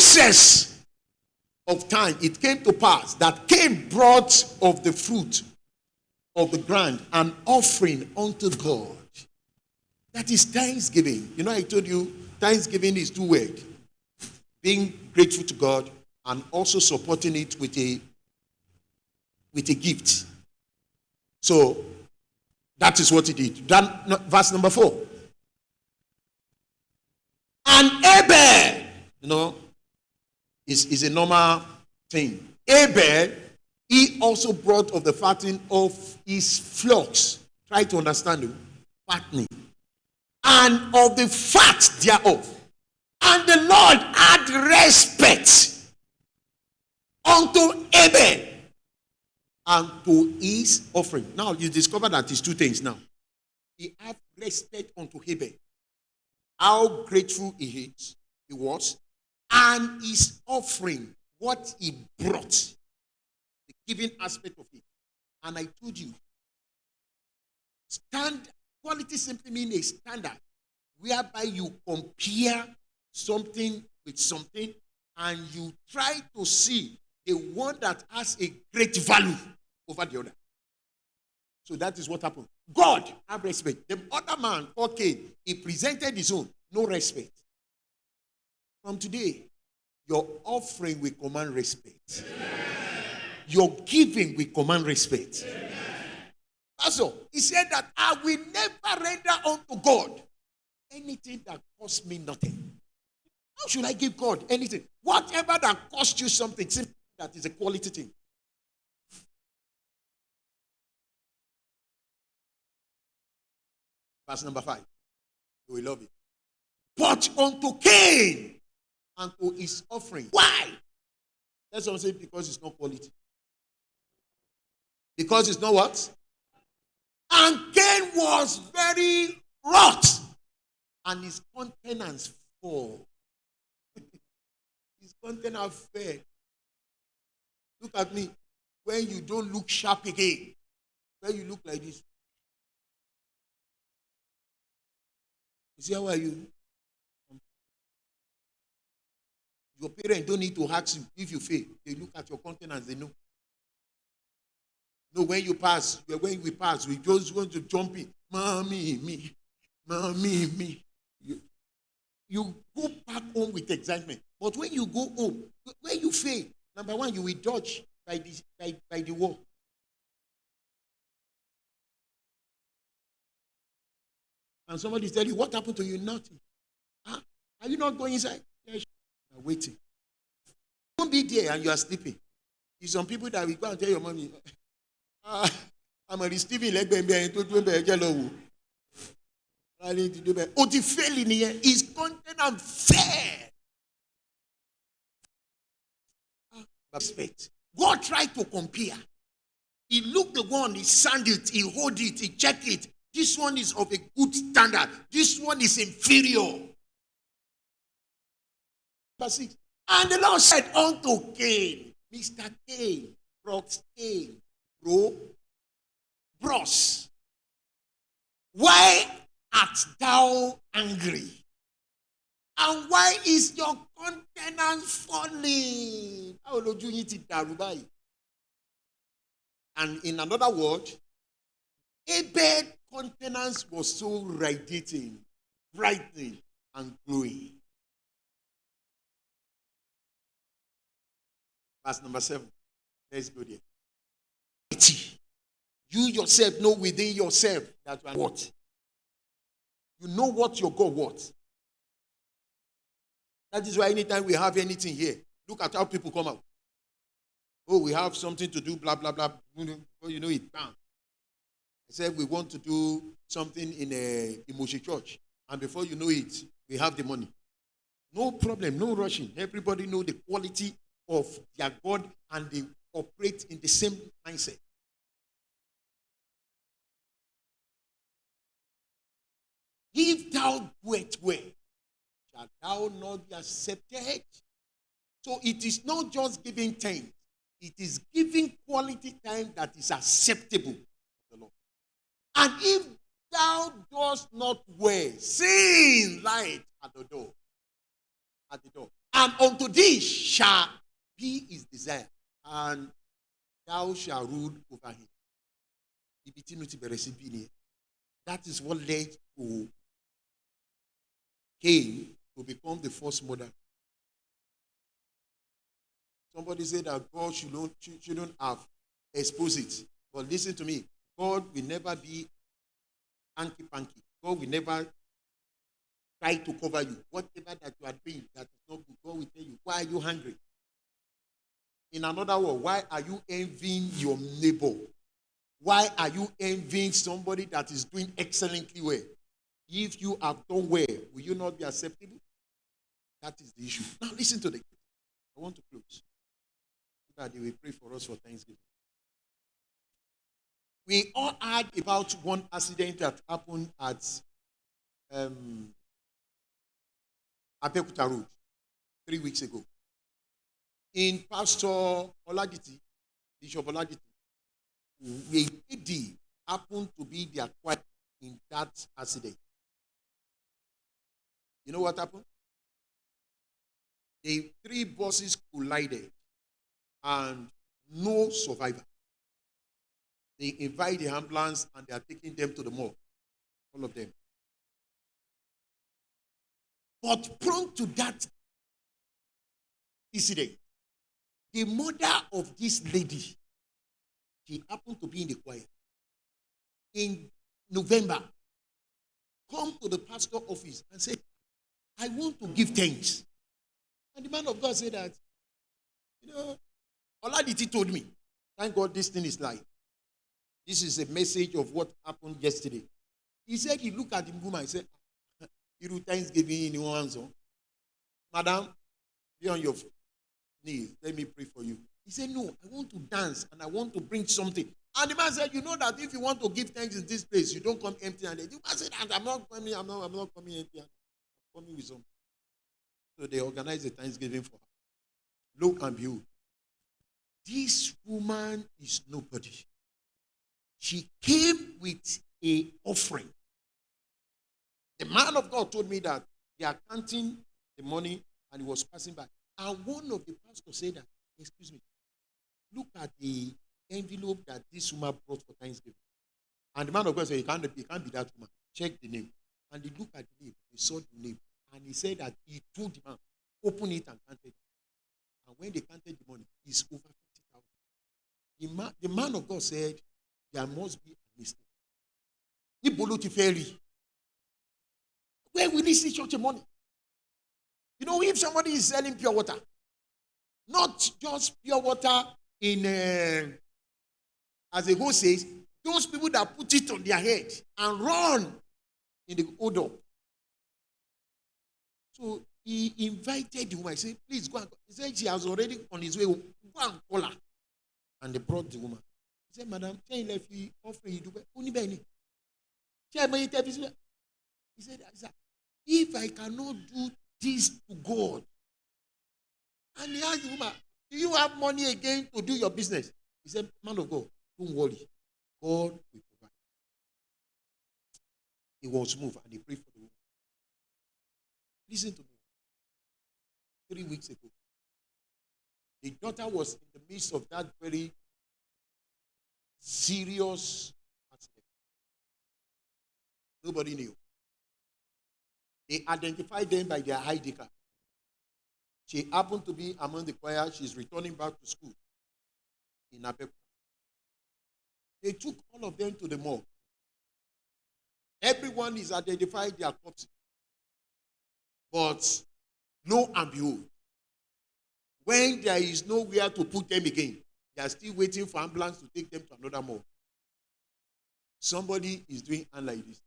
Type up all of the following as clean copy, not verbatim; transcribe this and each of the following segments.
process of time, it came to pass that Cain brought of the fruit of the ground an offering unto God. That is thanksgiving. You know, I told you thanksgiving is two words. Being grateful to God and also supporting it with a gift. So that is what he did. Then, verse number 4. And Abel, you know, is a normal thing. Abel, he also brought of the fattening of his flocks. Try to understand it. Fattening. And of the fat thereof. And the Lord had respect unto Abel and to his offering. Now you discover that it's two things now. He had respect unto Abel. How grateful he was, and his offering, what he brought, the giving aspect of it. And I told you, quality simply means a standard whereby you compare something with something and you try to see the one that has a great value over the other. So that is what happened. God have respect. The other man called Cain, he presented his own, no respect. From today, your offering will command respect. Your giving will command respect. That's all. He said that I will never render unto God anything that costs me nothing. How should I give God anything? Whatever that costs you something, that is a quality thing. Verse number 5. We love it. But unto Cain and to his offering. Why? That's what I'm saying, because it's not quality. Because it's not what? And Cain was very wroth, and his countenance fell. His countenance fell. Look at me. When you don't look sharp again, when you look like this. You see, how are you? Your parents don't need to ask you if you fail. They look at your countenance, they know. No, when you pass, when we pass, we just want to jump in. Mommy, me. Mommy, me. You go back home with excitement. But when you go home, when you fail, number one, you will dodge by the wall. And somebody tell you, what happened to you? Nothing. Huh? Are you not going inside? Yes. You are waiting. Don't be there and you are sleeping. There's some people that will go and tell your mommy, I'm a receiving leg baby to do a jello. I need to do that. Oh, the failing here is content and fair. Respect. God tried to compare. He looked the one, he sand it, he hold it, he check it. This one is of a good standard. This one is inferior. Verse 6. And the Lord said unto Cain, Mr. Cain, Brox Cain, bros, why art thou angry? And why is your countenance falling? And in another word, Abel's countenance was so radiating, brightening, and glowing. Verse number 7. Let's go there. You yourself know within yourself that you are what? You know what your God wants. That is why anytime we have anything here, look at how people come out. Oh, we have something to do, blah, blah, blah. Oh, you know it. Bam. I said we want to do something in Moshe Church. And before you know it, we have the money. No problem, no rushing. Everybody know the quality of their God and they operate in the same mindset. If thou doest well, shalt thou not be accepted? So it is not just giving time. It is giving quality time that is acceptable to the Lord. And if thou dost not well, sin light at the door. At the door. And unto thee shall be his desire, and thou shalt rule over him. That is what led to Cain to become the first mother. Somebody said that God shouldn't have exposed it. But listen to me. God will never be hanky-panky. God will never try to cover you. Whatever that you are doing that is not good, God will tell you, why are you hungry? In another word, why are you envying your neighbor? Why are you envying somebody that is doing excellently well? If you have done well, will you not be acceptable? That is the issue. Now listen to the case. I want to close. So that they will pray for us for Thanksgiving. We all heard about one accident that happened at Abeokuta Road 3 weeks ago. In Pastor Oladiti, Bishop Oladiti, a lady happened to be their choir in that accident. You know what happened? The 3 buses collided and no survivor. They invite the ambulance and they are taking them to the morgue. All of them. But prone to that incident, the mother of this lady, she happened to be in the choir. In November, come to the pastor's office and say, I want to give thanks. And the man of God said that, Oladiti told me, thank God this thing is live. This is a message of what happened yesterday. He said he looked at the woman and said, you do Thanksgiving in your hands. Madam, be on your knees. Let me pray for you. He said, no, I want to dance and I want to bring something. And the man said, you know that if you want to give thanks in this place, you don't come empty-handed. The man said, I'm not coming empty-handed. I'm coming with something. So they organized a Thanksgiving for her. Lo and behold, this woman is nobody. She came with an offering. The man of God told me that they are counting the money and he was passing by. And one of the pastors said that, excuse me, look at the envelope that this woman brought for Thanksgiving. And the man of God said, it can't be that woman. Check the name. And he looked at the name. He saw the name. And he said that he told the man, open it and counted it. And when they counted the money, it's over 50,000. The man of God said, there must be a mistake. Where will he see such a money? If somebody is selling pure water, not just pure water in, as the host says, those people that put it on their head and run in the odor. So he invited the woman. He said, please go and call. He said, she has already on his way. Go and call her. And they brought the woman. He said, madam, if you offer you do only Benny. He said, if I cannot do this to God, and he asked the woman, do you have money again to do your business? He said, man of God, don't worry. God will provide. He was moved and he prayed for the woman. Listen to me. 3 weeks ago, the daughter was in the midst of that very serious accident. Nobody knew. They identified them by their ID card. She happened to be among the choir. She's returning back to school in Abeokuta. They took all of them to the morgue. Everyone is identified their corpses. But lo and behold, when there is nowhere to put them again, they are still waiting for ambulance to take them to another morgue. Somebody is doing like this.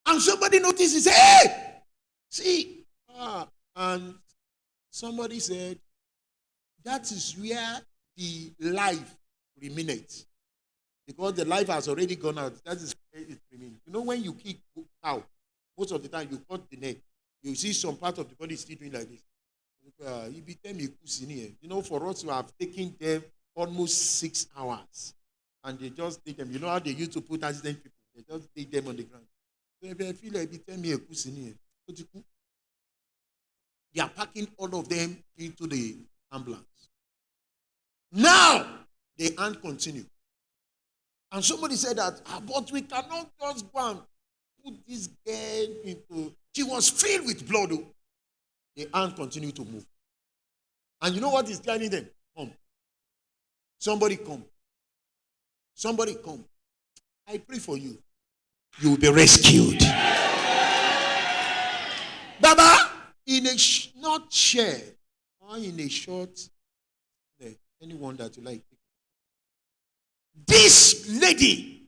And somebody notices, hey, see, and somebody said, that is where the life remains. Because the life has already gone out. That is where it remains. When you kick out, most of the time you cut the neck, you see some part of the body still doing like this. For us to have taken them almost 6 hours. And they just take them. You know how they used to put accident people? They just take them on the ground. So if I feel like it, tell me a cousin here. They are packing all of them into the ambulance. Now, they can't continue. And somebody said that, but we cannot just go and put this girl into... She was filled with blood. The hand continued to move. And you know what is telling them? Come. Somebody come. Somebody come. I pray for you. You will be rescued. Baba, in a nutshell, or in a short, anyone that you like. This lady,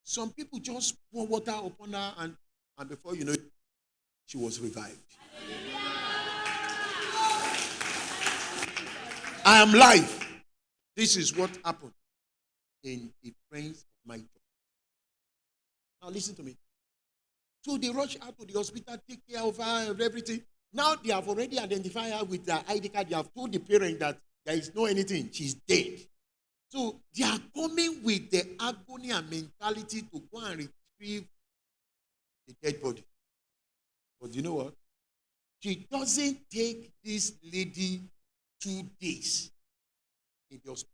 some people just pour water upon her, and before you know it, she was revived. I am live. This is what happened in a friend's of my church. Now listen to me. So they rush out to the hospital, take care of her and everything. Now they have already identified her with their ID card. They have told the parent that there is no anything. She's dead. So they are coming with the agony and mentality to go and retrieve the dead body. But you know what? She doesn't take this lady 2 days in the hospital.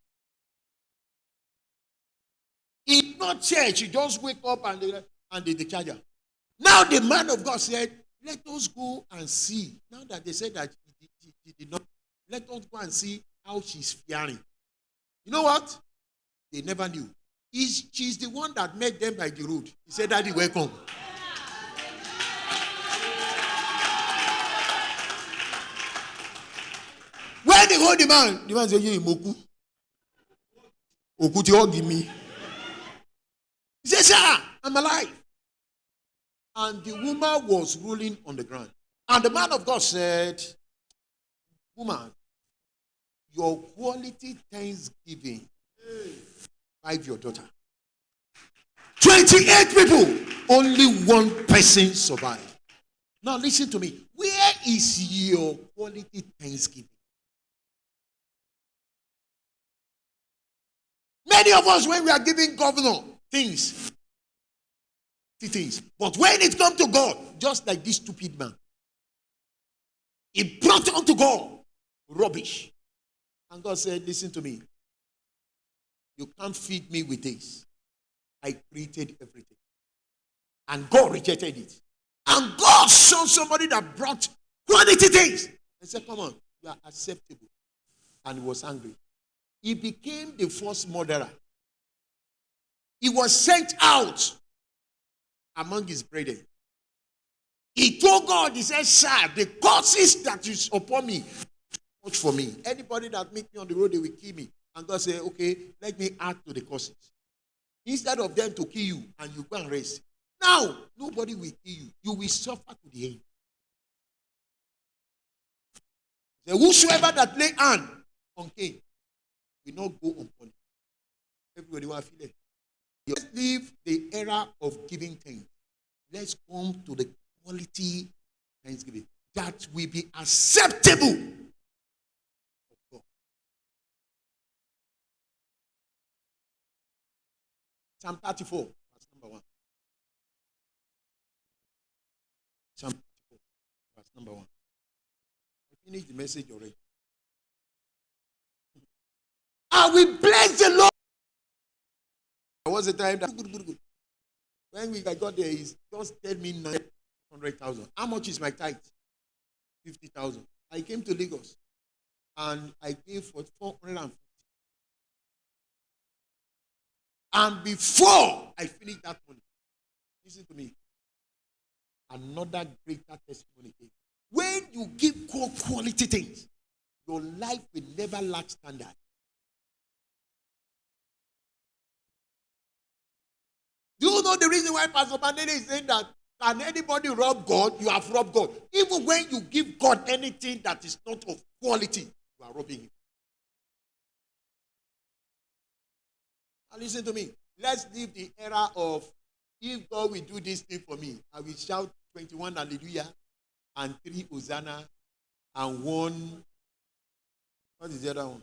In no church, she just wake up and they discharge her. Now the man of God said, let us go and see. Now that they said that she did not, let us go and see how she's faring. You know what? They never knew. She's the one that met them by the road. He said, Daddy, welcome. When they hold the man said, you Moku. Okuti all give me. He said, sir, I'm alive. And the woman was rolling on the ground. And the man of God said, woman, your quality thanksgiving revive your daughter. 28 people, only one person survived. Now listen to me. Where is your quality thanksgiving? Many of us, when we are giving governor things, but when it comes to God, just like this stupid man, he brought unto God rubbish. And God said, listen to me. You can't feed me with this. I created everything. And God rejected it. And God saw somebody that brought quality things. And said, come on, you are acceptable. And he was angry. He became the first murderer. He was sent out among his brethren. He told God, he said, sir, the curses that is upon me, much for me. Anybody that meet me on the road, they will kill me. And God said, okay, let me add to the curses. Instead of them to kill you and you go and rest. Now, nobody will kill you. You will suffer to the end. The whosoever that lay hand on Cain will not go unpunished. Everybody want to feel it. Let's leave the era of giving thanks. Let's come to the quality thanksgiving that will be acceptable of God. Psalm 34, verse number 1. Psalm 34, verse number 1. I finished the message already. I will bless the Lord. There was a time that good. When I got there, he just tell me 900,000. How much is my tithe? 50,000. I came to Lagos and I gave for 450. And before I finished that money, listen to me, another greater testimony came. When you give quality things, your life will never lack standard. Do you know the reason why Pastor Mandela is saying that can anybody rob God? You have robbed God. Even when you give God anything that is not of quality, you are robbing him. Now listen to me. Let's leave the era of if God will do this thing for me, I will shout 21 hallelujah and 3 hosanna and 1, what is the other one?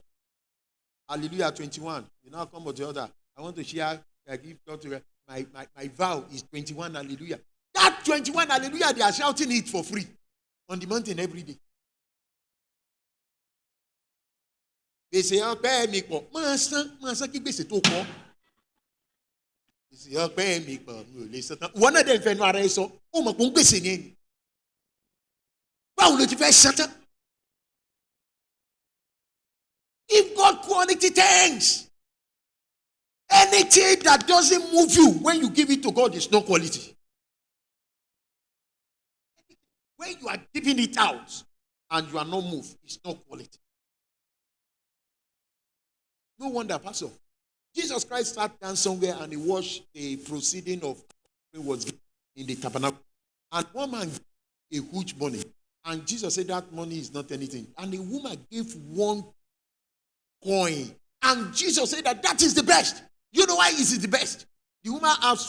Hallelujah 21. You now come to the other. I want to share, give God to my vow is 21. Hallelujah. That 21, hallelujah, they are shouting it for free on the mountain every day. They say, "Oh, pay me for master, keep busy to call." They say, "Oh, pay me for listen." One of them fenware so, "Oh, my pump busy ni." How will you first shut up? Give God quality things. Anything that doesn't move you when you give it to God is not quality. When you are giving it out and you are not moved, it's not quality. No wonder, Pastor. Jesus Christ sat down somewhere and he watched the proceeding of was in the tabernacle. And one man gave a huge money. And Jesus said that money is not anything. And the woman gave one coin. And Jesus said that is the best. You know why is it the best? The woman asked